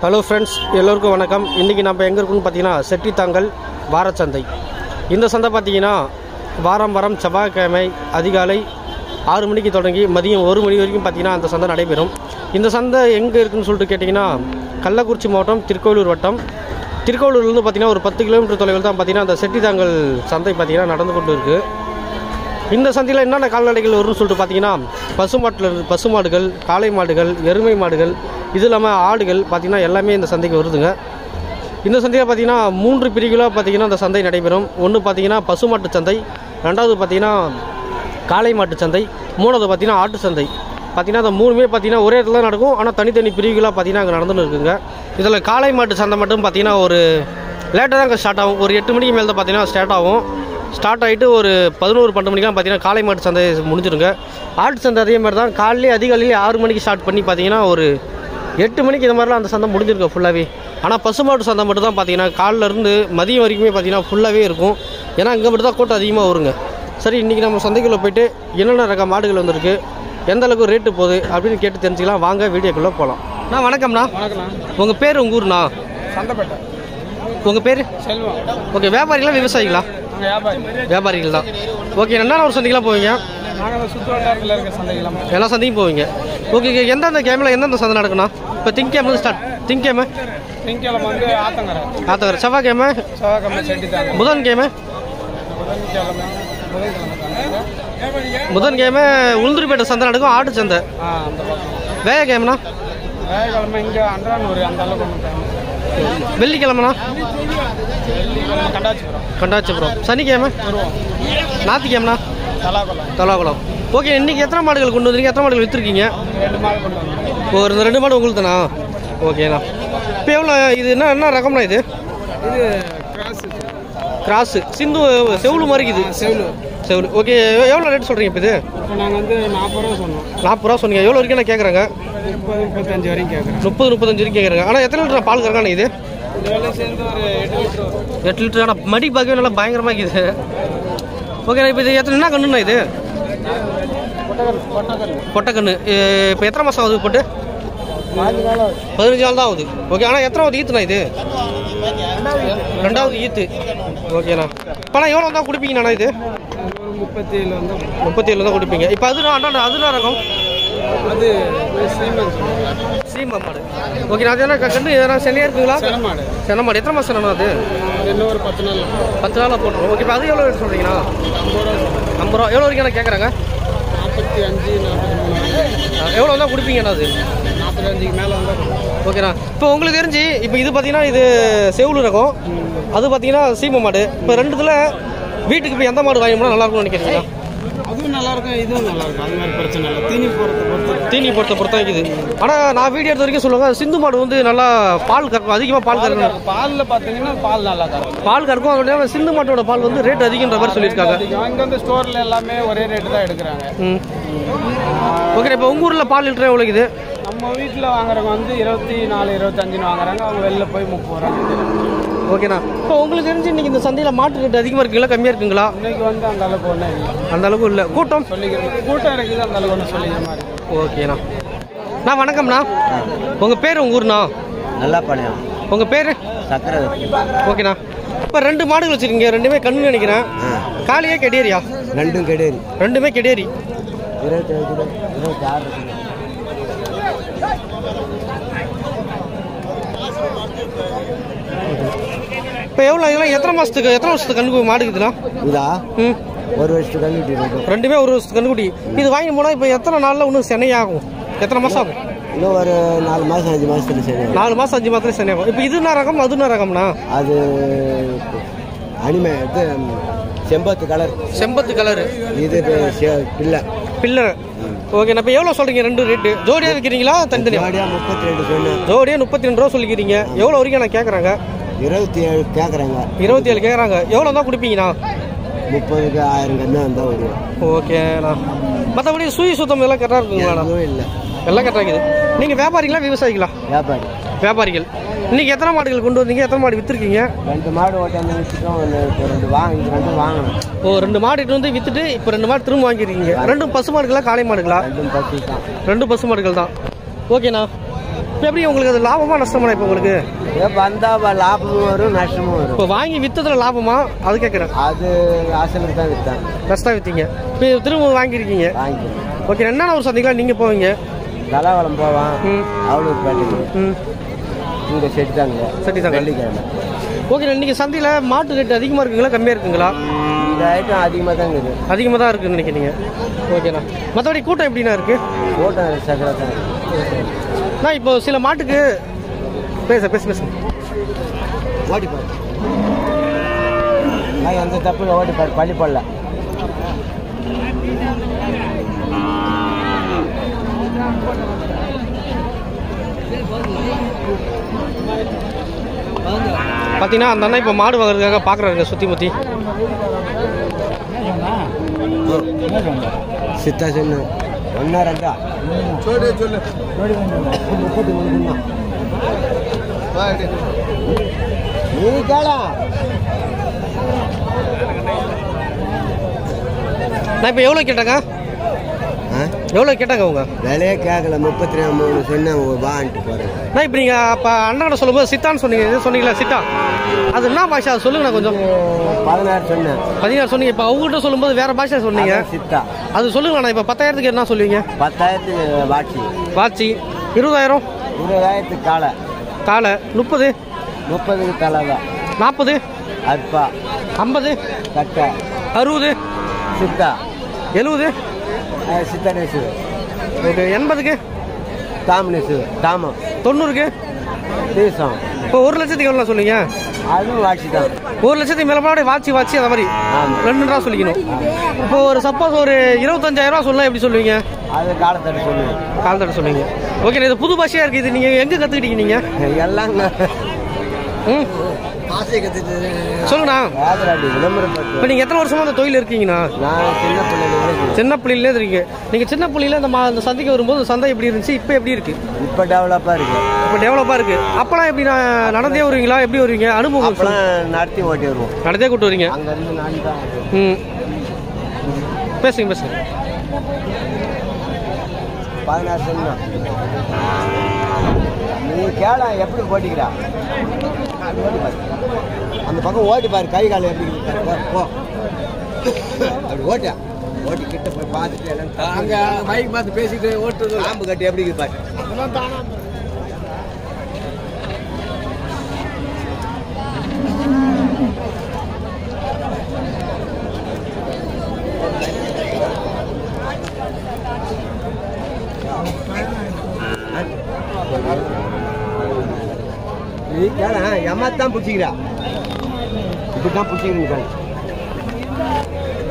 Hello friends, எல்லோருக்கும் வணக்கம். இன்றைக்கி நம்ம எங்கே இருக்குன்னு பார்த்தீங்கன்னா செட்டித்தாங்கல் வாரச்சந்தை. இந்த சந்தை பார்த்தீங்கன்னா வாரம் செவ்வாய்க்கிழமை அதிகாலை 6 மணிக்கு தொடங்கி மதியம் 1 மணி வரைக்கும் பார்த்தீங்கன்னா அந்த சந்தை நடைபெறும். இந்த சந்தை எங்கே இருக்குதுன்னு சொல்லிட்டு கேட்டிங்கன்னா கள்ளக்குறிச்சி மாவட்டம் திருக்கோவிலூர் வட்டம். திருக்கோவிலூர்லேருந்து பார்த்தீங்கன்னா ஒரு 10 கிலோமீட்டர் தொலைவில் தான் பார்த்தீங்கன்னா அந்த செட்டித்தாங்கல் சந்தை பார்த்தீங்கன்னா நடந்து கொண்டு இருக்குது. இந்த சந்தையில் என்னென்ன கால்நடைகள் வரும்னு சொல்லிட்டு பார்த்தீங்கன்னா பசுமாடுகள், காளை மாடுகள், எருமை மாடுகள், இது இல்லாமல் ஆடுகள் பார்த்தீங்கன்னா எல்லாமே இந்த சந்தைக்கு வருதுங்க. இந்த சந்தையில் பார்த்தீங்கன்னா 3 பிரிவுகளாக பார்த்தீங்கன்னா அந்த சந்தை நடைபெறும். ஒன்று பார்த்தீங்கன்னா பசுமாட்டு சந்தை, ரெண்டாவது பார்த்தீங்கன்னா காளை மாட்டு சந்தை, மூணாவது பார்த்தீங்கன்னா ஆட்டு சந்தை. பார்த்தீங்கன்னா அந்த 3மே பார்த்தீங்கன்னா ஒரே இடத்துல நடக்கும். ஆனால் தனித்தனி பிரிவுகளாக பார்த்தீங்கன்னா அங்கே நடந்துன்னு இருக்குங்க. இதில் காளை மாட்டு சந்தை மட்டும் பார்த்தீங்கன்னா ஒரு லேட்டாக தான் ஸ்டார்ட் ஆகும். ஒரு 8 மணிக்கு மேலே தான் பார்த்தீங்கன்னா ஸ்டார்ட் ஆகும். ஸ்டார்ட் ஆகிட்டு ஒரு 11-12 மணிக்கெலாம் பார்த்தீங்கன்னா காளை மாட்டு சந்தை முடிஞ்சிருங்க. ஆட்டு சந்தை அதே மாதிரி தான் அதிகாலையிலே 6 மணிக்கு ஸ்டார்ட் பண்ணி பார்த்தீங்கன்னா ஒரு 8 மணிக்கு இந்த மாதிரிலாம் அந்த சந்தை முடிஞ்சிருக்க ஃபுல்லாகவே. ஆனால் பசுமாட்டு சந்தை மட்டும் தான் பார்த்தீங்கன்னா காலிலேருந்து மதியம் வரைக்குமே பார்த்தீங்கன்னா ஃபுல்லாகவே இருக்கும். ஏன்னா இங்கே மட்டும் தான் கூட்டம் அதிகமாக வருங்க. சரி, இன்றைக்கி நம்ம சந்தைக்குள்ளே போய்ட்டு என்னென்ன ரக மாடுகள் வந்திருக்கு, எந்த அளவுக்கு ரேட்டு போகுது அப்படின்னு கேட்டு தெரிஞ்சுக்கலாம். வாங்க வீடியோக்குள்ளே போகலாம். வணக்கம்ண்ணா. உங்கள் பேர், உங்கள் ஊர்ண்ணா? சந்தைப்பேட்டை. உங்கள் பேர்? செல்வம். ஓகே, வியாபாரிகளா விவசாயிகளா? வியாபாரிகள் தான். ஓகே, என்னென்ன ஒரு சந்தைக்கெலாம் போவீங்க? நாங்கள் சுற்றுவட்டாரத்தில் இருக்க சந்தைக்கெல்லாம் எல்லா சந்தையும் போவீங்க. ஓகே, எந்தெந்த கேமில் எந்தெந்த சந்தை நடக்குண்ணா? இப்போ திங்கக்கிழமை ஸ்டார்ட். திங்கக்கிழமை வந்து ஆத்தங்கரை, செவ்வாய்க்கிழமை செட்டித்தாங்கல், புதன்கிழமை உளுந்தூர்பேட்டை சந்தை நடக்கும், ஆட்டு சந்தை. வேலைக்கிழமைண்ணா இங்கே அன்றானூர் அந்த அளவுக்கு. வெள்ளிக்கிழமைண்ணா கண்டாச்சிபுரம். சனிக்கிழமை ஞாயிற்றுக்கிழமைண்ணா தலாகுளம். ஓகே, இன்றைக்கி எத்தனை மாடுகள் கொண்டு வந்துருக்கீங்க, எத்தனை மாடுகள் விற்றுருக்கீங்க? 2 மாடு கொண்டு வந்தோம். ஒரு 2 மாடு உங்களுக்கு தானா? ஓகேண்ணா. இப்போ எவ்வளோ இது என்ன ரகம்ண்ணா? இது கிராஸு சிந்து செவுளு மாதிரி இருக்குது. செவுளு. ஓகே, எவ்வளோ ரேட் சொல்கிறீங்க இப்போ இது? இப்போ நாங்கள் வந்து 40 ரூபா சொன்னோம். 40 ரூபா சொன்னீங்க. எவ்வளோ வரைக்கும் நான் கேட்குறேங்க? 30-35 வரைக்கும் கேட்குறேன். 30-35 வரைக்கும் கேட்குறேங்க. ஆனால் எத்தனை லிட்டர் பால் கறக்கான இது? இந்த வேலை சேர்ந்து ஒரு 8 லிட்டர் வரும். 8 லிட்டர். ஆனால் மடி பார்க்கவே நல்லா பயங்கரமாக இருக்குது. ஓகே, இப்போ இது என்ன கண்ணுண்ணா? இது பொட்டக்கண்ணு. இப்போ எத்தனை மாதம் ஆகுது போட்டு? 15 நாள் தான் ஆகுது. ஓகே, ஆனால் எத்தனாவது ஈத்துண்ணா இது? 2வது ஈத்து. ஓகேண்ணா. இப்போனா எவ்வளோ தான் கொடுப்பீங்கண்ணா இது? 37 தான் கொடுப்பீங்க. இப்போ அதுனா ரகம்? அது சீமா மாடு. ஓகே, அது என்ன கண்டு எதனா சென்னையாக இருக்குங்களா? சென்னை மாடு. எத்தனை மாதம் அது? இன்னும் ஒரு 10 நாள். 10 நாளாக போட்டுருவோம். ஓகே, இப்போ அது எவ்வளோ ரேட் சொல்கிறீங்கண்ணா? 50 ரூபா. எவ்வளோ வரைக்கும் நான் கேட்குறேங்க? 45-43. எவ்வளோ தான் கொடுப்பீங்கண்ணா அது? 45க்கு மேலே வந்தால். ஓகேண்ணா. இப்போ உங்களுக்கு தெரிஞ்சு இப்போ இது பார்த்தீங்கன்னா இது செவுளு ரகம், அது பார்த்தீங்கன்னா சீமை மாடு. இப்போ ரெண்டுத்தில் வீட்டுக்கு இப்போ எந்த மாடு வாங்கி போனால் நல்லாயிருக்கும்னு நினைக்கிறீங்களா? அதுவும் நல்லாயிருக்கும், இதுவும் நல்லாயிருக்கும். அது மாதிரி பிரச்சனை இல்லை. தீனி பொறுத்த பொறுத்தா இருக்குது. ஆனால் நான் வீடியோ எடுத்த வரைக்கும் சொல்லுவாங்க சிந்து மாடு வந்து நல்லா பால் கறக்கும், அதிகமாக பால் கறக்கும். பாலில் பார்த்தீங்கன்னா பால் நல்லா கறக்கும். பால் கறக்கும். அதோட சிந்து மாட்டோட பால் வந்து ரேட் அதிகன்ற மாதிரி சொல்லியிருக்காங்க. இங்கே வந்து ஸ்டோரில் எல்லாமே ஒரே ரேட்டு தான் எடுக்கிறாங்க. ஓகே, இப்போ உங்கள் ஊரில் பால் லிட்டரே எவ்வளோ இருக்குது? நம்ம வீட்டில் வாங்குறவங்க வந்து 24-25 வாங்குறாங்க. அவங்க வெளில போய் 30 ரூபா. ஓகேண்ணா. இப்போ உங்களுக்கு தெரிஞ்சு இன்றைக்கி இந்த சந்தையில் மாட்டு ரேட் அதிகமாக இருக்குங்களா, கம்மியாக இருக்குங்களா? இன்றைக்கி வந்து அந்த அளவுக்கு ஒன்றும் இல்லை. அந்த அளவுக்கு இல்லை. கூட்டம் கூட்டம் இருக்குது, அந்த அளவுக்கு ஒன்று சொல்லிக்கிற மாதிரி. ஓகேண்ணா. வணக்கம்ண்ணா. உங்கள் பேர், உங்கள் ஊர்ண்ணா? நல்லா பண்ணியா. உங்கள் பேர்? சக்கரை. ஓகேண்ணா. இப்போ 2 மாடுகள் வச்சுருக்கீங்க, 2மே கண்ணு நினைக்கிறேன். காலியா கெடேரியா? 2ம் கெடேரி. 2மே கெடேரி. 26. இப்போ எவ்வளோ இதெல்லாம் எத்தனை வருஷத்துக்கு கண்ணுக்குட்டி மாடுக்குதுண்ணா? இதா 1 வருஷத்துக்கு கண்ணுக்குட்டி. 2மே 1 வருஷத்துக்கு கண்ணுக்குட்டி. இது வாங்கி போனால் இப்போ எத்தனை நாளில் இன்னும் சென்னையாகும்? எத்தனை மாதம் ஆகும்? இன்னும் ஒரு 4 மாதம் 5 மாதத்துல சரி. 4 மாதம் 5 மாதத்துல சென்னையாகும். இப்போ இது என்ன ரகம், அது என்ன ரகம்ண்ணா? அது அனிமே இது செம்பத்து கலரு. இது பில்லர். ஓகே, இப்போ எவ்வளோ சொல்கிறீங்க? 2 ரேட்டு ஜோடியாக விற்கிறீங்களா தனித்தனியாக? ஜோடியாக 32 சொன்னேன். ஜோடியாக 32 ரூபா சொல்லிக்கிறீங்க. எவ்வளோ வரைக்கும் நான் கேட்குறாங்க? 27 கேட்குறாங்க. 27 கேட்குறாங்க. எவ்வளோ தான் கொடுப்பீங்கண்ணா? 30க்கு 1000 கம்மியாக வந்தால் வருவோம். ஓகேண்ணா. மற்றபடி சுத்தம் எல்லாம் கரெக்டாக இருக்குங்களா? இல்லை, எல்லாம் கரெக்டாக இருக்குது. நீங்கள் வியாபாரிகளா விவசாயிகளா? வியாபாரிகள். இன்றைக்கி எத்தனை மாடுகள் கொண்டு வந்தீங்க, எத்தனை மாடு விற்றுருக்கீங்க? 2 மாடு ஓட்டாந்து விற்றுட்டோம். 2 வாங்கணும். 2 மாடு இட்டு வந்து விற்றுட்டு இப்போ 2 மாடு திரும்ப வாங்கியிருக்கீங்க. 2 பசு மாடுகளா, காளை மாடுகளா? 2 பசு தான். 2 பசு மாடுகள் தான். ஓகேண்ணா. இப்போ எப்படி உங்களுக்கு அது லாபமா நஷ்டமா இப்போ உங்களுக்கு? வந்தால் லாபமும் வரும் நஷ்டமும் வரும். இப்போ வாங்கி விற்றதுல லாபமா அது கேட்குறேன். அது அசலுக்கு தான் விற்றேன். நஷ்டம் விற்றீங்க, இப்போ திரும்ப வாங்கியிருக்கீங்க. வாங்கி ஓகே, என்னென்ன ஒரு சந்தைக்கெலாம் நீங்கள் போவீங்க? தலாவளம் போவான், அவ்வளோக்கு பேட்டைக்கு இங்கே செட்டுதாங்க. செட்டிதாங்க. வெள்ளிக்கிழமை. ஓகே, இன்றைக்கி சந்தையில் மாட்டு ரேட்டு அதிகமாக இருக்குங்களா கம்மியாக இருக்குங்களா? இந்த ஐட்டம் அதிகமாக தான் இருக்குது. அதிகமாக தான் இருக்குன்னு நினைக்கிறீங்க. ஓகேண்ணா. மற்றபடி கூட்டம் எப்படிண்ணா இருக்குது? கூட்டம் சக்கரை தான். நான் இப்போ சில மாட்டுக்கு பேச ஓடிப்பார் அந்த தப்புல ஓடிப்பார் பள்ளி போடல. பார்த்தீங்கன்னா அந்த அண்ணா இப்போ மாடு வாங்குறதுக்காக பார்க்குறாருங்க சுற்றி முற்றி. சித்தா சொல்லு ஒன்னா ரெண்டா சொல்லு சொல்லு நீ கேளா. நான் இப்போ எவ்வளோ கேட்டேங்க? எவ்வளோ கேட்டாங்க அவங்க? விலையே கேட்கல. 33 சொன்னாங்க வான்ட்டு போகிறேன். நான் இப்போ நீங்கள் அப்போ அண்ணாட சொல்லும்போது சித்தான்னு சொன்னீங்க, இது சொன்னீங்களா சித்தா? அது என்ன பாஷா அது சொல்லுங்கண்ணா கொஞ்சம். 16 சொன்னேன். 16 சொன்னீங்க. இப்போ அவங்ககிட்ட சொல்லும்போது வேறு பாஷா சொன்னீங்க. சித்தா அது சொல்லுங்கண்ணா. இப்போ 10,000க்கு என்ன சொல்லுவீங்க? 10,000 வாட்சி. வாட்சி 20,000. 20,000 காலை. காலை 30. 30 தலை தான். 40. அற்பா. 50. கட்டை. 60. சித்தா. 70. சித்தா நெசு. ஓகே. 80க்கு தாம் நெசு. தாமம். 90க்கு தேசம். இப்போ 1 லட்சத்துக்கு எவ்வளோ சொல்லுவீங்க? அதுவும் வாட்சி தான். 1 லட்சத்துக்கு மேலே வாட்சி அந்த மாதிரி 2 ரூபா சொல்லிக்கணும். இப்போ ஒரு சப்போஸ் ஒரு 25,000 சொல்லலாம், எப்படி சொல்லுவீங்க? அது காலத்தட்டு சொல்லுவேன். காலத்தட்டு சொல்லுவீங்க. ஓகே, இது புது பாஷையாக இருக்குது. இது நீங்கள் எங்கே கற்றுக்கிட்டீங்க நீங்கள்? எல்லாம் பாசையை கற்றுட்டு சொல்லுண்ணா. விளம்பரம். இப்போ நீங்கள் எத்தனை வருஷமாக அந்த தொழில் இருக்கீங்கண்ணா? நான் சின்ன புள்ளியிலே இருக்கீங்க. நீங்கள் சின்ன புள்ளியில் அந்த சந்தைக்கு வரும்போது சந்தை எப்படி இருந்துச்சு, இப்போ எப்படி இருக்குது? இப்போ டெவலப்பாக இருக்குது. இப்போ டெவலப்பாக இருக்குது. அப்போலாம் எப்படி நான் நடந்தே வருவீங்களா, எப்படி வருவீங்க? அனுபவம் அப்போலாம் நடத்தி ஓட்டி வருவோம். நடந்தே கூட்டு வரீங்க. அங்கேருந்து நான் தான். பேசுங்க 16 சொன்னா நீ கேளா எப்படி போட்டிக்கிறா. அந்த பக்கம் ஓட்டி பாரு, கை காலம் எப்படி போ. அப்படி ஓட்டியா ஓட்டி கிட்ட போய் பார்த்துட்டு அங்கே மைக் பார்த்து பேசிட்டு ஓட்டுறது. காம்பு கட்டி எப்படி பாரு. நீ கேள எம்மாத்தான் பிடிச்சிக்கிறா. இப்படிதான் பிடிச்சிக்கிறீங்க.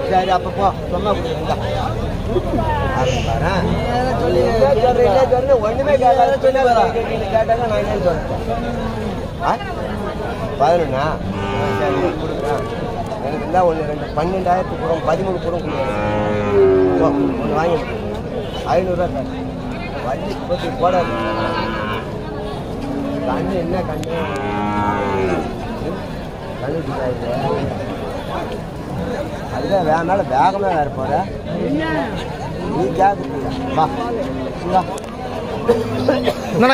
சரி அப்போ போ சொன்னா கொடுங்க. ஒன்றுமே கேட்டாங்க நான் என்னன்னு சொல்றேன். 11 சரி கொடுக்குறேன். எனக்கு இருந்தால் 1 2 12,000 கூட 13 கூட கொடுக்குறேன். ஒன்று வாங்கி 500 ரூபா வண்டி போட்டு போடாது. கண்ணு என்ன கண்ணு அதுதான் வேணால வேகமாக வேறு போகிற. நீ கேட்குறீங்களா?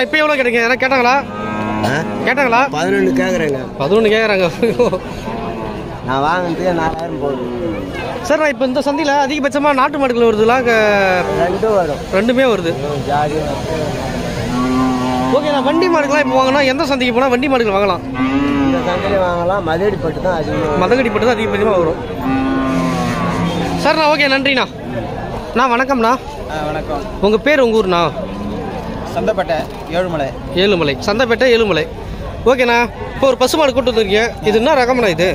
இப்போ எவ்வளோ கேட்டீங்க? யாராவது கேட்டாங்களா? 11 கேட்குறேங்க. 11 கேட்குறாங்க. நான் வாங்கினதே 4000 போகுது. சார், நான் இப்போ இந்த சந்தையில் அதிகபட்சமாக நாட்டு மாடுகள் வருதுலாம்? 2 வரும். 2மே வருது. ஓகே, நான் வண்டி மாடுகள்லாம் இப்போ வாங்கினா எந்த சந்தைக்கு போனால் வண்டி மாடுகள் வாங்கலாம்? இந்த சந்தையில் வாங்கலாம். மதகடிப்பட்டு தான் அதிகமாக. மதகடிப்பட்டு தான் அதிகபட்சமாக வரும். சார், நான் ஓகே நன்றிண்ணா. வணக்கம்ண்ணா. வணக்கம். உங்கள் பேர், உங்கள் ஊர்ண்ணா? சந்தைப்பேட்டை ஏழுமலை. ஏழுமலை. சந்தைப்பேட்டை ஏழுமலை. ஓகேண்ணா. இப்போ ஒரு பசுமாடு கூட்டு வந்துருக்கீங்க. இது என்ன ரகம்ண்ணா? இது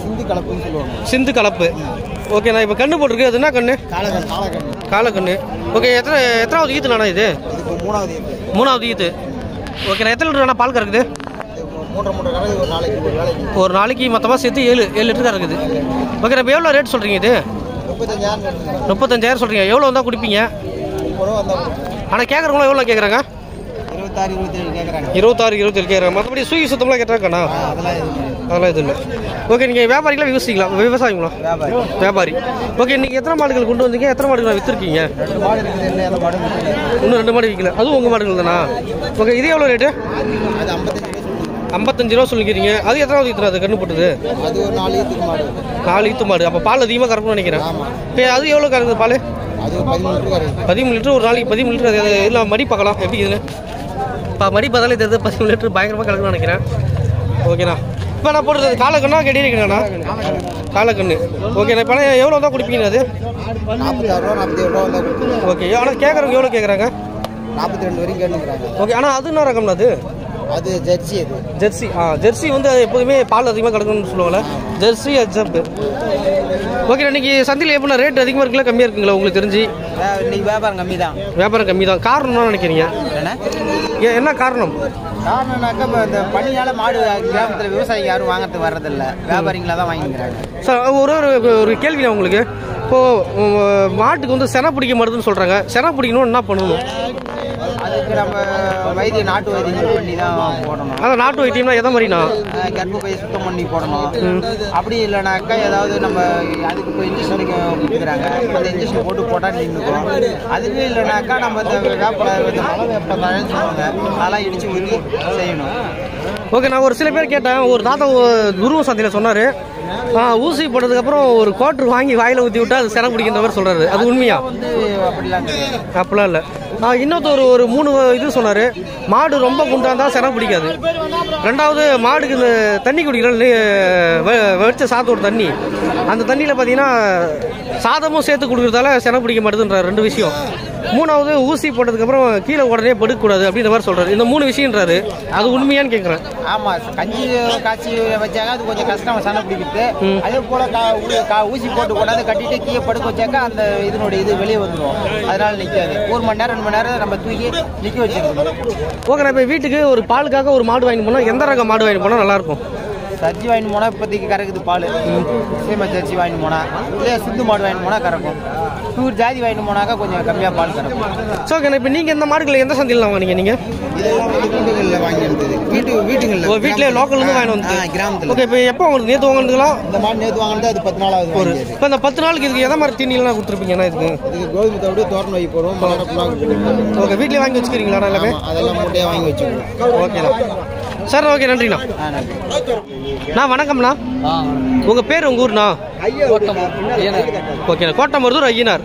சிந்து கலப்புன்னு சொல்லுவாங்க. சிந்து கலப்பு. ஓகேண்ணா. இப்போ கண்ணு போட்டிருக்கு. அது என்ன கண்ணு? காலக்கண்ணு. ஓகே. எத்தனாவது ஈத்துண்ணா இது? 3வது ஈத்து. ஓகேண்ணா. எத்தனை லிட்டர் பால் கறக்குது? 3 ஒரு நாளைக்கு மொத்தமாக சேர்த்து 7 லிட்டர் கறக்குது. ஓகே. இப்போ எவ்வளோ ரேட் சொல்கிறீங்க இது? 35,000 சொல்கிறீங்க. எவ்வளோ வந்தால் குடிப்பீங்க? ஆனால் கேட்குறவங்களும் எவ்வளோ கேட்குறாங்க? 26 27 கேட்குறாங்க. மற்றபடி சுகி சுத்தம்லாம் கேட்டாங்கண்ணா? அதெல்லாம் எதுவும் இல்லை. ஓகே, நீங்கள் வியாபாரிகளா விவசாயிங்களா? வியாபாரி. ஓகே, நீங்கள் எத்தனை மாடுகள் கொண்டு வந்தீங்க? எத்தனை மாடுகள் விற்றுருக்கீங்க? இன்னும் 2 மாடு விற்கல. அதுவும் உங்கள் மாடுகள் தானா? ஓகே, இது எவ்வளோ ரேட்டு? 55 ரூபா சொல்லிக்கிறீங்க. அது எத்தனாவது ஈத்துறா? அது கண்ணு போட்டுது 4 ஈத்து மாடு. அப்போ பால் அதிகமாக கறக்கணும்னு நினைக்கிறேன். இப்போ அது எவ்வளோ கறக்குது பால்? 13 லிட்டர் ஒரு நாளைக்கு. 13 லிட்டர். அது இல்லை மடி பார்க்கலாம் எப்படி இதுன்னு. இப்போ மடி பார்த்தாலே தெரியுது 13 லிட்டர் பயங்கரமாக கறக்கணும்னு நினைக்கிறேன். ஓகேண்ணா. இப்போ நான் போடுறது காலக்கண்ணா கெடிக்கிறேண்ணா? காலக்கண்ணு. ஓகேண்ணா. இப்போ எவ்வளோ தான் கொடுப்பீங்க? அது 46 ரூபா ஓகே. ஆனால் கேட்குறவங்க எவ்வளோ கேட்குறாங்க? 42 வரைக்கும் கேட்டுக்கிறாங்க. ஓகே. ஆனால் அது என்ன ரகம்னா? அது ஜெர்சி. ஜெர்சி. ஜெர்சி வந்து எப்போதுமே பால் அதிகமாக கிடக்குன்னு சொல்லுவாங்கள்ல. ஜெர்சி அஜப். ஓகே, இன்னைக்கு சந்தையில் எப்படின்னா ரேட் அதிகமாக இருக்குல்ல கம்மியாக இருக்குங்களா உங்களுக்கு தெரிஞ்சு? இன்னைக்கு வியாபாரம் கம்மி தான். வியாபாரம் கம்மி தான். காரணம் என்ன நினைக்கிறீங்க? என்ன காரணம்? காரணம்னாக்கா இப்போ இந்த பனியால் மாடு கிராமத்தில் விவசாயிக்கு யாரும் வாங்கிறதுக்கு வர்றதில்ல, வியாபாரிங்களாக தான் வாங்கிக்கிறாங்க. சார், ஒரு கேள்வி நான் உங்களுக்கு. இப்போது மாட்டுக்கு வந்து செனை பிடிக்க மாட்டுதுன்னு சொல்கிறாங்க. செனை பிடிக்கணும்னு என்ன பண்ணணும்? அதுக்கு நம்ம வைத்தியம் நாட்டு வைத்தியம் பண்ணி தான் போடணும். அதான் நாட்டு வைத்தியம்னா எதை மாதிரிண்ணா? கர்ப்பப்பையை சுத்தம் பண்ணி போடணும். அப்படி இல்லைனாக்கா ஏதாவது நம்ம அதுக்கு இப்போ இன்ஜெக்ஷனுக்கு கொடுக்குறாங்க, அந்த இன்ஜெக்ஷன் போட்டால் நின்றுக்கும். அதுவே இல்லைனாக்கா நம்ம இந்த மழை வெப்பம் சொல்லுவாங்க, அதெல்லாம் இடித்து ஊற்றி செய்யணும். ஓகே, நான் ஒரு சில பேர் கேட்டேன். ஒரு தாத்தா குருவ சந்தையில் சொன்னார், ஊசி போட்டதுக்கப்புறம் ஒரு குவார்டர் வாங்கி வாயில் ஊற்றி விட்டா அது செனை பிடிக்கின்ற மாதிரி சொல்கிறாரு. அது உண்மையா? அப்படிலாம் இல்லை. இன்னொருத்தர் ஒரு 3 இது சொன்னார். மாடு ரொம்ப குண்டா இருந்தால் செனை பிடிக்காது. 2வது மாடுக்கு இந்த தண்ணி குடிக்கிறோம், வடிச்ச சாத்தோட தண்ணி, அந்த தண்ணியில் பார்த்தீங்கன்னா சாதமும் சேர்த்து கொடுக்குறதால செனை பிடிக்க மாட்டேதுன்ற 2 விஷயம். 3வது ஊசி போட்டதுக்கப்புறம் கீழே உடனே படுக்கக்கூடாது அப்படின்ற மாதிரி சொல்கிறாரு. இந்த 3 விஷயன்றாரு. அது உண்மையான்னு கேட்குறேன். ஆமாம், கஞ்சி காய்ச்சி வச்சாங்க அது கொஞ்சம் கஷ்டம் செனை பிடிக்கிறது. அதே போல் ஊசி போட்டு கொண்டாந்து கட்டிட்டு கீழே படுக்க வச்சாக்கா அந்த இதனுடைய இது வெளியே வந்துடும். அதனால நிற்காது. 1 மணி நேரம் 2 மணி நேரம் நம்ம தூக்கி நிற்க வச்சிருக்கோம். ஓகே, நான் இப்போ வீட்டுக்கு ஒரு பாலுக்காக ஒரு மாடு வாங்கி போனால் எந்த ரக மாடு வாங்கி போனால் நல்லாயிருக்கும்? ஜர்சி வாங்கிட்டு போனால் இப்போதைக்கு கறக்குது பால். சேம ஜர்சி வாங்கிட்டு போனால், இல்லை சிந்து மாடு வாங்கிட்டு போனால் கறக்கும். டூர் ஜாதி வாங்கிட்டு போனாக்கா கொஞ்சம் கம்மியாக பால் கறக்கும். ஸோ ஓகே, இப்போ நீங்கள் இந்த மாடுகளை எந்த சந்தையில் வாங்கினீங்க? நீங்கள் வீட்டுகளில் வாங்கி வந்தது. வீட்டுகளில் வீட்டில் லோக்கல்லேருந்து வாங்கி வந்து கிராமத்தில். ஓகே, இப்போ எப்போ உங்களுக்கு நேற்று வாங்கினதுங்களா? இந்த மாடு நேற்று வாங்கினது. அது 10 நாள் ஆகுது. இப்போ இந்த 10 நாளுக்கு இதுக்கு எதை மாதிரி தீனிலாம் கொடுத்துருப்பீங்கன்னா? இதுக்கு கோதுமை தவிட தோரணம் வாங்கி போடுவோம். ஓகே, வீட்டிலே வாங்கி வச்சுக்கிறீங்களா எல்லாமே? அதெல்லாம் மூட்டையாக வாங்கி வச்சுக்கோங்க. ஓகேண்ணா. சார், ஓகே, நன்றிண்ணா. நான் வணக்கம்ண்ணா. உங்கள் பேர், உங்கள் ஊர்ண்ணா? ஓகேண்ணா. கோட்டமருதூர் ஐயனார்.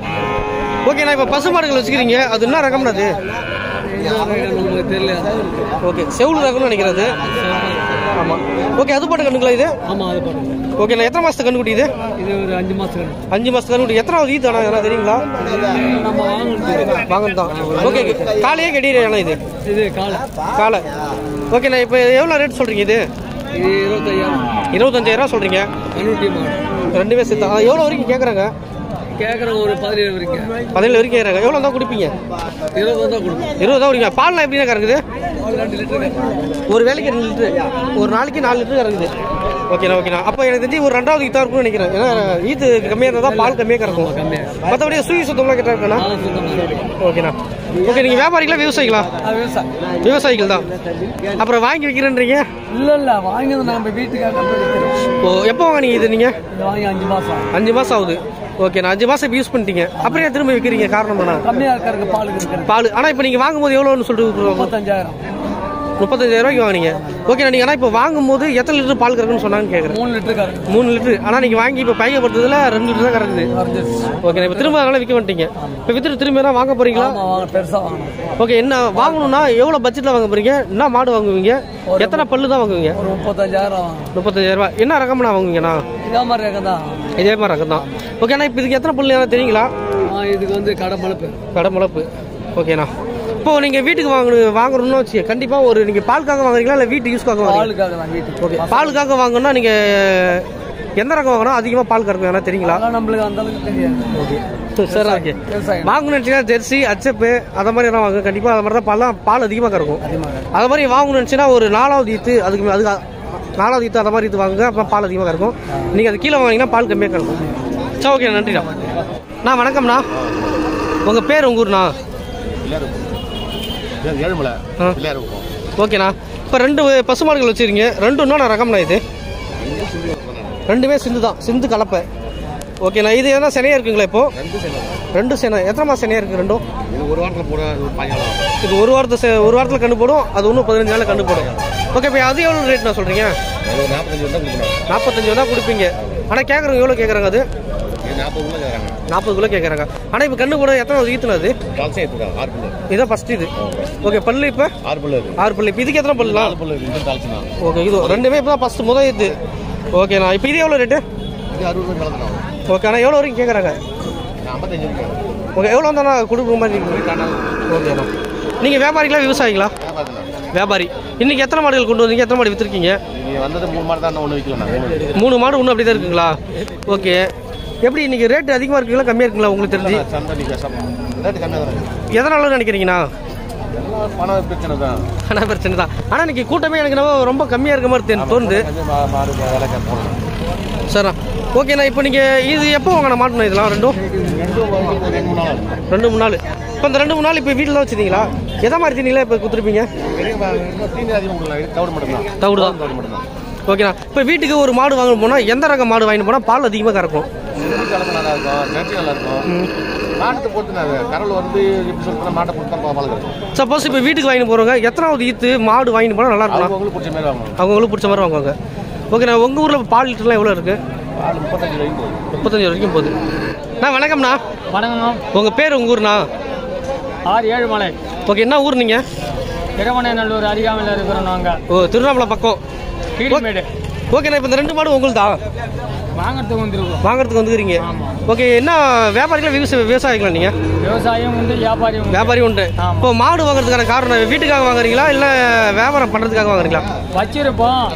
ஓகேண்ணா. இப்போ பசு மாடுகள் வச்சுக்கிறீங்க, அது என்ன ரகம்னா? அது ஓகே, செவுளு ரகம்னு நினைக்கிறது. ஆமாம். ஓகே, அது போட்ட கண்ணுங்களா இது? ஆமாம், அது போட்டு. ஓகேண்ணா. எத்தனை மாதத்துக்கு கண்ணுக்குட்டி இது? இது ஒரு 5 மாதம். 5 மாதத்துக்கு கண்ணுக்குட்டி. எத்தனாவது ஈத்து அண்ணா தெரியுங்களா? நம்ம வாங்கணும் தான். ஓகே, காலையே கெடிக்கிறேன் இது? இது காலை. ஓகேண்ணா. இப்போ எவ்வளோ ரேட் சொல்கிறீங்க? இது 25,000 சொல்கிறீங்க. 2 பேர் சேர்த்தா எவ்வளோ வரைக்கும் கேட்குறாங்க? கேட்குறேன் ஒரு 17 வரைக்கும். 17 வரைக்கும் கேட்குறாங்க. எவ்வளோ தான் கொடுப்பீங்க? 20 தான் கொடுப்போம். 20 தான் கொடுங்க. பால்லாம் எப்படின்னா கறக்குது? 2 லிட்டர். ஒரு வேலைக்கு 2 லிட்டரு, ஒரு நாளைக்கு 4 லிட்டர் கறக்குது. ஓகேண்ணா. அப்போ எனக்கு தெரிஞ்சு ஒரு 2வது ஈத்தாக இருக்கும்னு நினைக்கிறேன். ஏன்னா ஈத்து கம்மியாக இருந்தால் தான் பால் கம்மியாக கறக்கும். மற்றபடி சுயி சுத்தம்லாம் கேட்டாருக்கண்ணா? ஓகேண்ணா. ஓகே, நீங்கள் வியாபாரிகளா விவசாயிகளா? விவசாயிகள் தான். அப்புறம் வாங்கி வைக்கிறேன்றீங்க? இல்லை வாங்கி நம்ம வீட்டுக்காக. ஓ, எப்போ வாங்கினீங்க இது? நீங்கள் வாங்கி 5 மாதம். 5 மாதம் ஆகுது. ஓகே, நான் 5 மாதம் யூஸ் பண்ணிட்டீங்க. அப்படியே திரும்ப விற்கிறீங்க. காரணம் தானே? கம்மியாக இருக்கிற பால். ஆனால் இப்போ நீங்கள் வாங்கும்போது எவ்வளோன்னு சொல்லிட்டு? 35,000 ரூபாய்க்கு வாங்கினீங்க. ஓகே, நீங்கள் ஆனால் இப்போ வாங்கும்போது எத்தனை லிட்டர் பால் கறக்குன்னு சொன்னாங்கன்னு கேட்குறேன். 3 லிட்டர். 3 லிட்டர். ஆனால் நீங்கள் வாங்கி இப்போ பையப்படுறதுல 2 லிட்டர் தான் கறக்குது. ஓகே, இப்போ திரும்ப அதனால விற்க மாட்டீங்க. இப்போ வித்துட்டு திரும்ப என்ன வாங்க போறீங்களா? பெருசாக வாங்கணும். ஓகே, என்ன வாங்கணும்னா எவ்வளோ பட்ஜெட்டில் வாங்க போறீங்க? என்ன மாடு வாங்குவீங்க? எத்தனை பல்லு தான் வாங்குவீங்க? ஒரு 35,000. 35,000 ரூபாய். என்ன ரகம்னா வாங்குவீங்கண்ணா? இதே மாதிரி ரகம் தான். இதே மாதிரி ரகம் தான். ஓகேண்ணா. இப்போ இதுக்கு எத்தனை பல்லு தெரியுங்களா? இதுக்கு வந்து கடமளப்பு. ஓகேண்ணா. இப்போ நீங்கள் வீட்டுக்கு வாங்கணும்னு வச்சு கண்டிப்பாக ஒரு நீங்கள் பாலுக்காக வாங்குறீங்களா இல்லை வீட்டு யூஸ்க்காக வாங்குறீங்களா? ஓகே, பாலுக்காக வாங்கணும்னா நீங்கள் எந்த ரகம் வாங்கினா அதிகமாக பால் கறக்கும் வேணா தெரியுங்களா? நம்மளுக்கு அந்த அளவுக்கு தெரியாது. Okay sir. ஓகே, வாங்கணும்னு நினச்சிங்கன்னா ஜெர்சி அச்சப்பு அதை மாதிரி எல்லாம் வாங்க. கண்டிப்பாக அது மாதிரி தான் பால் அதிகமாக கறக்கும். அது மாதிரி வாங்கணும்னு நினச்சின்னா ஒரு 4வது ஈத்து, அதுக்கு 4வது ஈத்து அதை மாதிரி இது வாங்குங்க. அப்போ பால் அதிகமாக கறக்கும். நீங்கள் அது கீழே வாங்கினீங்கன்னா பால் கம்மியாக கறக்கும். சரி, ஓகே, நன்றிண்ணா. வணக்கம்ண்ணா. உங்கள் பேர், உங்கள் ஊர்ண்ணா? ஏழுமலை பிள்ளையார் இருக்கும். ஓகேண்ணா. இப்போ 2 பசுமாடுகள் வச்சுருங்க. 2 இன்னொன்று ரகம்ண்ணா இது? ரெண்டுமே சிந்து தான், சிந்து கலப்பை. ஓகேண்ணா. இது எதனா சினையாக இருக்குங்களா இப்போ? 2 சினை. எத்தனை மாதம் சினையாக இருக்குது ரெண்டும்? இது ஒரு வாரத்தில் போட 15 நாள். இது ஒரு வாரத்தில் கண்டு போடும், அது இன்னும் 15 நாளில் கண்டு போடும். ஓகே. இப்போ அது எவ்வளோ ரேட் நான் சொல்கிறீங்க? 45 தான் கொடுப்பீங்க. ஆனால் கேட்குறவங்க எவ்வளோ கேட்குறாங்க? அது 40 கேட்குறாங்க. ஆனால் இப்போ கண்டு போட எத்தனை ஈத்துனா? அது இதான் ஃபஸ்ட்டு இது. ஓகே. பல்லு இப்போ 6 பல்லு. இப்போ இதுக்கு எத்தனை பல்லுலாம்? ஓகே. இது ரெண்டுமே இப்போ தான் ஃபஸ்ட்டு முதல் இது. ஓகேண்ணா. இப்போ இது எவ்வளோ ரேட்டு? ஓகே. ஆனால் எவ்வளோ வரைக்கும் கேட்குறாங்க? ஓகே. எவ்வளோ வந்தாண்ணா கொடுக்குற மாதிரி இருக்குண்ணா? ஓகேண்ணா. நீங்கள் வியாபாரிங்களா விவசாயிங்களா? வியாபாரி. இன்றைக்கி எத்தனை மாடுகள் கொண்டு வந்தீங்க? எத்தனை மாடு விற்றுருக்கீங்க? 3 மாடு தான், ஒன்று விற்கலாம். 3 மாடு ஒன்று அப்படி தான் இருக்குங்களா? ஓகே. எப்படி இன்றைக்கி ரேட்டு அதிகமாக இருக்குங்களா கம்மியாக இருக்குங்களா உங்களுக்கு தெரிஞ்சு? எதனால நினைக்கிறீங்கண்ணா? பணம் பிரச்சனை தான். ஆனால் பிரச்சனை தான். ஆனால் இன்றைக்கி கூட்டமே எனக்கு ரொம்ப கம்மியாக இருக்க மாதிரி தோணுது. சரிண்ணா. ஓகேண்ணா. இப்போ நீங்கள் இது எப்போ வாங்கின மாட்டணும் இதெல்லாம்? 2-3 நாள். இப்போ இந்த 2-3 நாள் இப்போ வீட்டில் தான் வச்சுருந்தீங்களா? எதை மாதிரி தீனிங்களா இப்போ கொடுத்துருப்பீங்க? தவிடு தான். ஓகேண்ணா. இப்போ வீட்டுக்கு ஒரு மாடு வாங்க போனால் எந்த ரகம் மாடு வாங்கிட்டு போனால் பால் அதிகமாக கறக்கும்? சப்போஸ் இப்போ வீட்டுக்கு வாங்கிட்டு போகிறவங்க எத்தனாவது ஈத்து மாடு வாங்கிட்டு போனால் நல்லா இருக்கும்? அவங்களுக்கு பிடிச்ச மாதிரி வாங்குவாங்க. ஓகேண்ணா. உங்கள் ஊரில் பால் லிட்டர்லாம் எவ்வளோ இருக்குது? 35 வரைக்கும் போகுது. வணக்கம்ண்ணா. வணக்கம். உங்கள் பேர் உங்கள் ஊர்ண்ணா? ஏழுமலை. ஓகே. என்ன ஊர் நீங்கள்? திருவண்ணநல்லூர் அருகாமையில் இருக்கிறோம் நாங்கள். ஓ, திருவண்ணாமலை பக்கம். கீழ்மேடு. ஓகேண்ணா. இப்போ இந்த 2 மாடு உங்களுதா? வாங்குறதுக்கு வந்துக்கிறீங்க. ஓகே. என்ன வியாபாரிகளா விவசாயிகளா நீங்கள்? விவசாயம் உண்டு, வியாபாரி உண்டு. இப்போ மாடு வாங்குறதுக்கான காரணம் வீட்டுக்காக வாங்குறீங்களா இல்லை வியாபாரம் பண்ணுறதுக்காக வாங்குறீங்களா? வச்சிருப்போம்.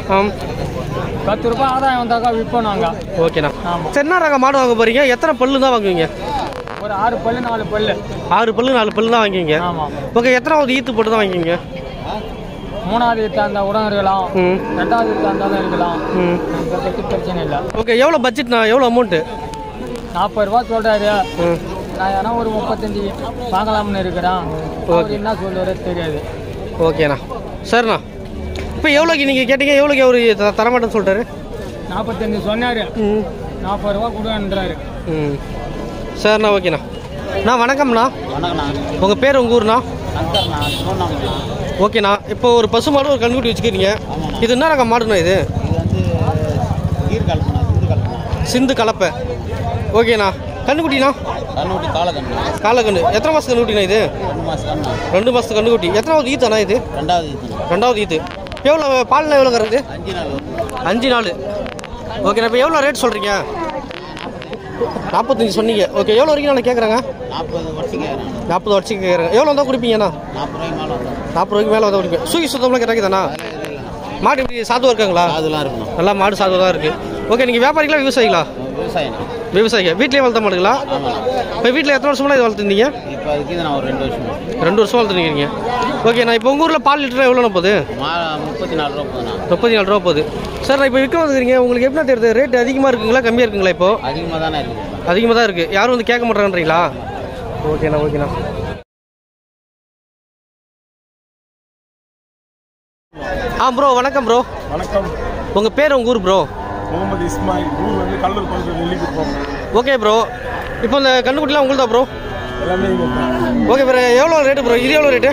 10 ரூபாய் ஆதாயம் வந்தாக்கா விற்போம் நாங்கள். ஓகேண்ணா. சரி. என்ன ரகம் மாடு வாங்க போகிறீங்க? எத்தனை பல்லு தான் வாங்குவீங்க? ஒரு 6 பல்லு 4 பல்லு. 6 பல்லு 4 பல்லு தான் வாங்குவீங்க. ஓகே. எத்தனாவது ஈத்து போட்டு தான் வாங்குவீங்க? 3வது ஈத்தா இருந்தால் உடன் இருக்கலாம், 2வது ஈத்தா இருந்தாலும் இருக்கலாம். பிரச்சனை இல்லை. ஓகே. எவ்வளோ பட்ஜெட்ண்ணா? எவ்வளோ அமௌண்ட்டு? 40 ரூபா சொல்கிறாரு. நான் ஏன்னா ஒரு 35 வாங்கலாம்னு இருக்கிறேன். ஓகே. என்ன சொல்லுவாரு தெரியாது. ஓகேண்ணா. சரிண்ணா. இப்போ எவ்வளோக்கு நீங்கள் கேட்டீங்க? எவ்வளோக்கு அவர் தரமாட்டேன்னு சொல்லிட்டாரு? 45 சொன்னார். 40 ரூபா கொடுன்றாரு. சரிண்ணா. ஓகேண்ணா. வணக்கம்ண்ணா. வணக்கண்ணா. உங்கள் பேர் உங்கள் ஊர்ண்ணா? ஓகேண்ணா. இப்போ ஒரு பசு மாடு ஒரு கண்ணுக்குட்டி வச்சுக்கிறீங்க. இது என்ன ரகம் மாடுண்ணா? இது சிந்து கலப்பை. ஓகேண்ணா. கண்ணுக்குட்டிண்ணா? காலக்கண்ணு. எத்தனை மாதம் கண்ணுக்குட்டிண்ணா இது? 2 மாதத்து கண்ணுக்குட்டி. எத்தனாவது ஈத்தாண்ணா இது? 2வது ஈத்து. எவ்வளோ பால்னா எவ்வளோ கறக்குது? 5 நாள். ஓகேண்ணா. இப்போ எவ்வளோ ரேட் சொல்கிறீங்க? 45 சொன்னீங்க. ஓகே. எவ்வளோ வரைக்கும் நான் கேட்குறாங்க? 40 வருஷம் கேட்குறாங்க. எவ்வளோ வந்தால் கொடுப்பீங்கண்ணா? 40 ரூபாய்க்கு மேலே வந்தால் கொடுப்பீங்க. சூகி சுத்தம்லாம் கிடைக்குதாண்ணா? மாடு இப்படி சாதுவாக இருக்காங்களா? அதெல்லாம் இருக்கணும். நல்லா மாடு சாதுவாக தான் இருக்குது. ஓகே. நீங்கள் வியாபாரிகளா விவசாயிகளா? விவசாயிங்க. வீட்லேயே வளர்த்த மாடுங்களா? இப்போ வீட்டில் எத்தனை வருஷமா இது வளர்த்துருந்தீங்க? இப்போ அதுக்கு நான் ஒரு 2 வருஷம் 2 வருஷம் வளர்த்துருக்கீங்க. ஓகே. நான் இப்போ உங்கள் ஊரில் பால் லிட்டர் எவ்வளோண்ணா போகுது? 34 ரூபா போகுதுண்ணா. 34 ரூபா போகுது. சார், நான் இப்போ விற்க வந்துக்கிறீங்க. உங்களுக்கு எப்படி தெரியுது? ரேட் அதிகமாக இருக்குங்களா கம்மியாக இருக்குங்களா? இப்போ அதிகமாக தானே இருக்குது. அதிகமாக தான் இருக்குது. யாரும் வந்து கேட்க மாட்டேறான்றீங்களா? ஓகேண்ணா. ஓகேண்ணா. ப்ரோ வணக்கம். ப்ரோ வணக்கம். உங்கள் பேர் உங்கள் ஊர்? ப்ரோ முகமது இஸ்மாயில். ஊர் வந்து கல்லூர் பக்கம். Okay bro. இப்போ இந்த கண்ணுக்குட்டிலாம் உங்களுக்கு தான் ப்ரோ? எல்லாமே ஓகே ப்ரோ. எவ்வளோ ரேட்டு ப்ரோ? இது எவ்வளோ ரேட்டு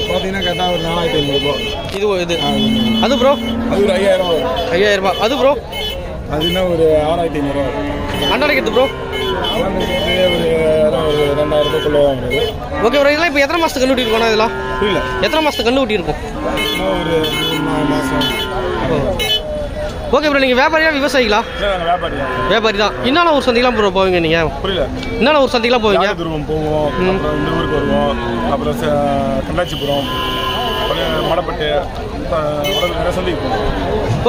பார்த்தீங்கன்னா கேட்டால் ஒரு 4500 ரூபா. இது அது ப்ரோ? அது ஒரு 5000 ரூபா. அது ப்ரோ? அதுனா ஒரு 6500 ரூபா. அண்ணாடிக்கு எடுத்து ப்ரோ? ஒரு 2000 ரூபாய்க்குள்ள வாங்குறது. Okay bro. இதெல்லாம் இப்போ எத்தனை மாதத்துக்கு கண்டுபிடி இருக்கணும்? இதெல்லாம் புரியல. எத்தனை மாதத்துக்கு கண்டுபிடி இருக்கும்? ஒரு 3 மாதம். Okay bro. நீங்கள் வியாபாரியா விவசாயிகளா? வியாபாரி தான். என்னென்ன ஒரு சந்தைக்கெலாம் ப்ரோ போவீங்க நீங்கள்? புரியல. என்னென்ன ஒரு சந்தைக்கெலாம் போவீங்க? துருவம் போவோம், அப்புறம் இந்த ஊருக்கு வருவோம், அப்புறம் கண்டாச்சிபுரம், மடப்பட்டு, நிறைய சந்தைக்கு போவோம்.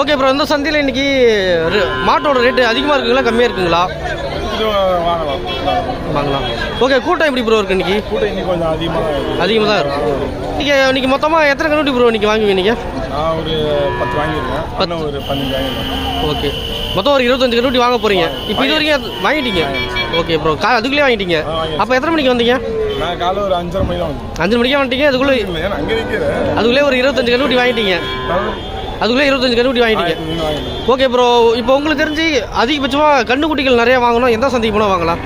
Okay bro. இந்த சந்தையில் இன்னைக்கு மாட்டோட ரேட்டு அதிகமாக இருக்குங்களா கம்மியாக இருக்குங்களா? வாங்கலாம். ஓகே. கூட்டம் எப்படி ப்ரோ இருக்கு இன்னைக்கு? கூட்டம் இன்னைக்கு கொஞ்சம் அதிகமாக தான் இருக்கும். இன்னைக்கு மொத்தமாக எத்தனை கண்ணுட்டி ப்ரோ இன்னைக்கு வாங்குவீங்க நீங்கள்? நான் ஒரு 10 வாங்கியிருக்கேன். ஒரு 15 வாங்கியிருக்கேன். ஓகே. மொத்தம் ஒரு 25 கண்ணுட்டி வாங்க போகிறீங்க. இப்போ இது வரைக்கும் வாங்கிட்டீங்க? Okay bro. அதுக்குள்ளேயே வாங்கிட்டீங்க. அப்போ எத்தனை மணிக்கு வந்தீங்க? நான் காலை ஒரு 5:30 மணி தான் வந்து 5 மணிக்கே வந்துட்டீங்க. அதுக்குள்ளே அங்கே நிற்கிறேன். அதுக்குள்ளே ஒரு 25 கண்டுபிடி வாங்கிட்டீங்க. அதுக்குள்ளே 25 கண்டுபிடி வாங்கிட்டீங்க. ஓகே ப்ரோ, இப்போ உங்களுக்கு தெரிஞ்சு அதிகபட்சமாக கண்ணுக்குட்டிகள் நிறைய வாங்கணும், எந்த சந்தைக்கு போனால் வாங்கலாம்?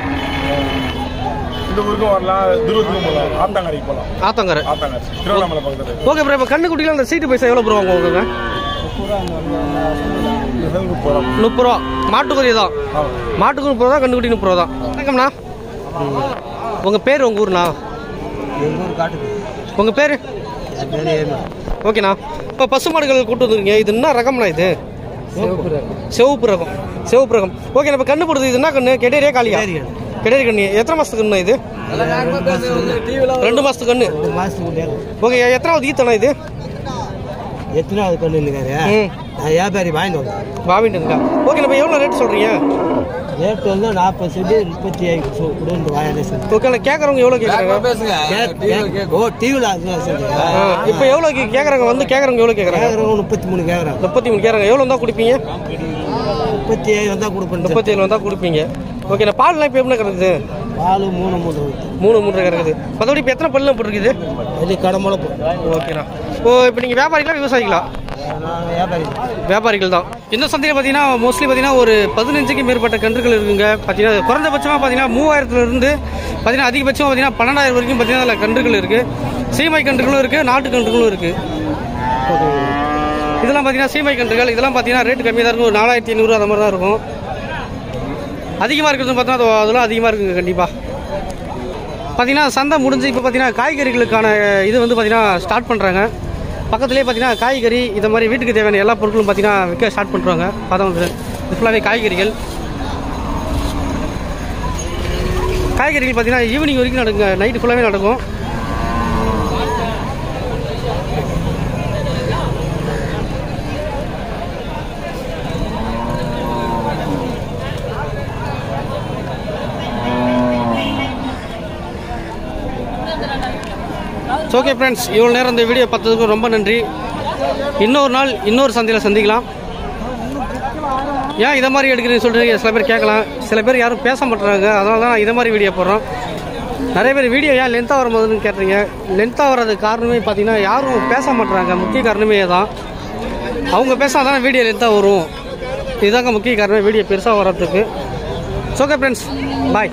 இந்த ஊருக்கும் வரலாம், துருவத்துக்கும் போகலாம், ஆத்தங்கரைக்கு போகலாம். ஆத்தங்கரை திருவண்ணாமலை பக்கத்தில். ஓகே ப்ரோ, இப்போ கண்ணுக்குட்டிகள் அந்த சீட்டு பைசா எவ்வளோ ப்ரோ வாங்குவாங்க? 30 ரூபா. மாட்டுக்குரிய தான், மாட்டுக்கு 30 ரூபா, கண்ணுக்குட்டி 30 ரூபா தான். வணக்கம்ண்ணா, உங்கள் பேர், உங்கள் ஊர்ண்ணா? உங்கள் பேர்? ஓகேண்ணா. இப்போ பசுமாடுகள் கூட்டு வந்துருக்கீங்க, இது என்ன ரகம்ண்ணா? இது சிவப்பு ரகம். சிவப்பு ரகம். ஓகே, இப்போ கண்ணு போடுறது இது என்ன கண்ணு? கெடேரியா காலியா? கெடேரி கண்ணு. எத்தனை மாதத்துக்கு கண்ணு இது? 2 மாதத்துக்கு கண்ணு. ஓகே, எத்தனாவது ஈத்தண்ணா இது? எத்தனாவது கண்ணு இல்லைங்க, நான் வியாபாரி வாங்கிட்டு இருக்கா? ஓகே, நம்ம எவ்வளோ ரேட் சொல்கிறீங்க? ரேட் வந்து 40 சென்ட் 35 கொடுத்து வாங்கினேன் சார். ஓகே, கேட்குறவங்க எவ்வளோ கேட்குறாங்க? ஓ டிவியில் அதுதான் சார். இப்போ எவ்வளோ கேட்குறாங்க? வந்து கேட்குறவங்க எவ்வளோ கேட்குறாங்க? 33 கேட்குறாங்க. 33 கேட்குறாங்க. எவ்வளோ தான் கொடுப்பீங்க? 37 வந்தால் கொடுப்பேன். 37 வந்தால் கொடுப்பீங்க. ஓகே, நான் பால்லாம் இப்போ எப்படி கிடக்குது? பால் 3 கிடக்குது. மற்றபடி இப்போ எத்தனை பல்லுலாம் போட்டுருக்குது? கடமலை. ஓகேண்ணா. இப்போ நீங்கள் வியாபாரிகளா விவசாயிகளா? வியாபாரிகள் தான். இந்த சந்தையில் பார்த்தீங்கன்னா மோஸ்ட்லி பார்த்தீங்கன்னா ஒரு 15க்கு மேற்பட்ட கன்றுகள் இருக்குங்க. பார்த்தீங்கன்னா குறைந்தபட்சமாக பார்த்தீங்கன்னா 3000லேருந்து பார்த்தீங்கன்னா அதிகபட்சமாக பார்த்தீங்கன்னா 12,000 வரைக்கும் பார்த்தீங்கன்னா அதில் கன்றுகள் இருக்குது. சீமை கன்றுகளும் இருக்குது, நாட்டு கன்றுகளும் இருக்குது. இதெல்லாம் பார்த்தீங்கன்னா சீமை கன்றுகள். இதெல்லாம் பார்த்தீங்கன்னா ரேட்டு கம்மியாக தான் இருக்கும், ஒரு 4500 அந்த மாதிரி தான் இருக்கும். அதிகமாக இருக்கிறது பார்த்தீங்கன்னா அதெல்லாம் அதிகமாக இருக்குங்க கண்டிப்பாக. பார்த்தீங்கன்னா சந்தை முடிஞ்சு இப்போ பார்த்தீங்கன்னா காய்கறிகளுக்கான இது வந்து பார்த்தீங்கன்னா ஸ்டார்ட் பண்ணுறாங்க. பக்கத்துலேயே பார்த்தீங்கன்னா காய்கறி இந்த மாதிரி வீட்டுக்கு தேவையான எல்லா பொருட்களும் பார்த்தீங்கன்னா விற்க ஸ்டார்ட் பண்ணுறாங்க. பார்த்தா வந்து இது ஃபுல்லாகவே காய்கறிகள் பார்த்தீங்கன்னா ஈவினிங் வரைக்கும் நடக்குங்க, நைட்டு ஃபுல்லாகவே நடக்கும். ஓகே ஃப்ரெண்ட்ஸ், இவ்வளோ நேரம் இந்த வீடியோ பார்த்ததுக்கு ரொம்ப நன்றி. இன்னொரு நாள் இன்னொரு சந்தையில் சந்திக்கலாம். ஏன் இதை மாதிரி எடுக்கிறீங்கன்னு சொல்லிட்டு சில பேர் கேட்கலாம். சில பேர் யாரும் பேச மாட்டுறாங்க, அதனால தான் இதை மாதிரி வீடியோ போடுறோம். நிறைய பேர் வீடியோ ஏன் லென்த்தாக வரும்போதுன்னு கேட்டுறீங்க. லென்த்தாக வர்றதுக்கு காரணமே பார்த்தீங்கன்னா யாரும் பேச மாட்டுறாங்க. முக்கிய காரணமே தான், அவங்க பேசினா தானே வீடியோ லென்த்தாக வரும். இதுதாங்க முக்கிய காரணம் வீடியோ பெருசாக வர்றதுக்கு. ஓகே ஃப்ரெண்ட்ஸ், பாய்.